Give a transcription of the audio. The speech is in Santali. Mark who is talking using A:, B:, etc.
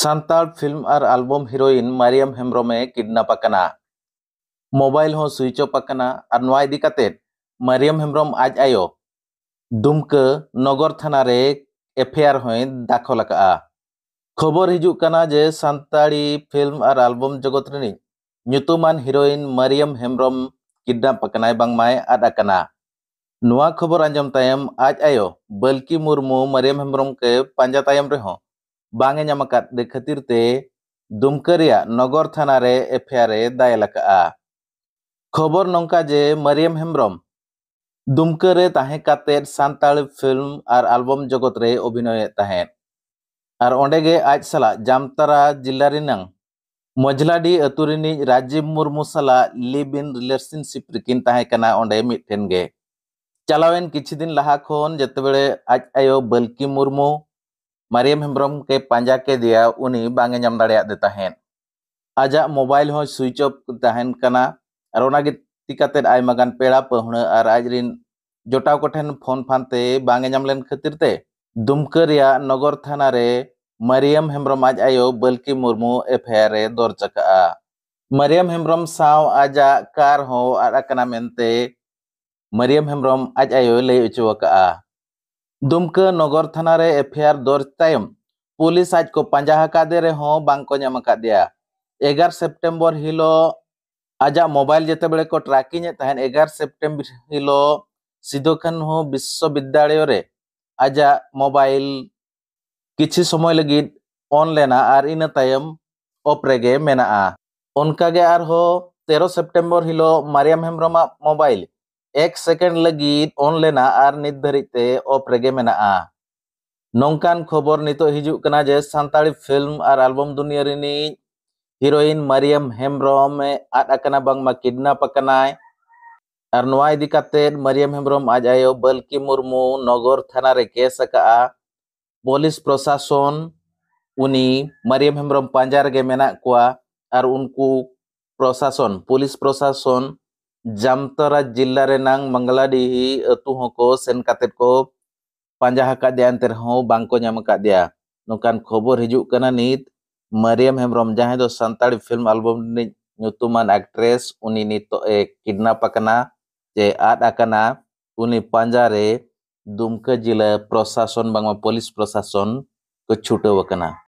A: सांताल फिल्म और एल्बम हीरोइन मरियम हेम्ब्रमे किडनैप अकना मोबाइल हो स्विच ऑफ अकना और नोआ इदी कातेद मरियम हेम्ब्रम आज आयो दुमका नगर थाना रे एफआईआर होय दाखल अका खबर हिजुक कना जे सांताली फिल्म और एल्बम जगत रनी nyutuman heroine Mariam Hembram kidnap अकनाय बांगमाय आद अकना नोआ खबर आंजम तायम आज आयो बल्कि मुर्मू मरियम हेम्ब्रम के पांजा तायम रेहो बांगे ᱧᱟᱢᱟᱠᱟᱫ ᱫᱮ ᱠᱷᱟᱹᱛᱤᱨ ᱛᱮ ᱫᱩᱢᱠᱟᱹ ᱨᱮᱭᱟᱜ ᱱᱚᱜᱚᱨ ᱛᱷᱟᱱᱟ ᱨᱮ एफआईआर ए दायल अकआ खबर नोंका जे मरियम हेम्ब्रम दुमका रे ताहे कातेद सांताली फिल्म और एल्बम जगत रे अभिनय ताहेन और ओंडे गे आज साला जामतारा जिल्ला रिनांग मजलाडी अतु रिनी राजीव मुर्मू साला लिव इन रिलेशनशिप रिकिन ताहे कना ओंडे मिटठेन गे चलावेन किछि दिन लहा खोन जेतेबेले आज आयो बल्कि मुर्मू मरियम हेम्ब्रम के पांजा के दिया उनी बांगे नाम दाड़े दे ताहेन आजा मोबाइल हो स्विच ऑफ ताहेन कना और ओना गे तिकाते आयमागान पेड़ा पहुण और आजरिन जोटाव कोठेन फोन फानते बांगे नाम लेन खातिर ते दुमका रिया नगर थाना रे मरियम हेम्ब्रम आज आयो बल्कि मुर्मू एफआईआर ए दर्ज अकआ मरियम हेम्ब्रम साव आजा कार हो आकना मेनते मरियम हेम्ब्रम आज आयो ले उचो अकआ दुमका नगर थाना रे एफआईआर दर्ज तायम पुलिस आज को पांजा हकादे रे हो बांग को ᱧᱟᱢ अकादिया 11 सेप्टेम्बर हिलो आजा मोबाइल जेते बेले को ट्रैकिंग ताहेन 11 सेप्टेम्बर हिलो सिदोखान हो विश्वविद्यालय रे आजा मोबाइल किछि समय लगी ऑन लेना और इन तायम ऑफ रेगे मेनाआ उनकागे आर हो 13 सेप्टेम्बर हिलो मरियम हेम्ब्रम मोबाइल 1 सेकेंड लगी ऑन लेना और नित धरिते ऑफ रेगे मेनाआ नोंकान खबर नितो हिजुक कना जे सांताली फिल्म और एल्बम दुनिया रिनी हीरोइन मरियम हेम्ब्रम आद अकना बांगमा किडनैप अकनाय और नोआ इदी कातेद मरियम हेम्ब्रम आज आयो बल्कि मुर्मू नगर थाना रे केस अकआ पुलिस प्रशासन उनी मरियम हेम्ब्रम पांजा रेगे मेना कोआ और उनको प्रशासन पुलिस प्रशासन जामतारा जिल्ला रे नांग मंगलाडीही अतु होको सेन कातेद को पांजा हकादिया एंते रहो बांग को ᱧᱟᱢ अकादिया नोकान खबर हिजुक कना नित मरियम हेम्ब्रम जहां दो सांताली फिल्म एल्बम नि nyutuman एक्ट्रेस उनी नितो ए किडनैप अकना जे आद अकना उनी पांजा रे दुमका जिला प्रशासन बांगमा पुलिस प्रशासन को छुटो अकना।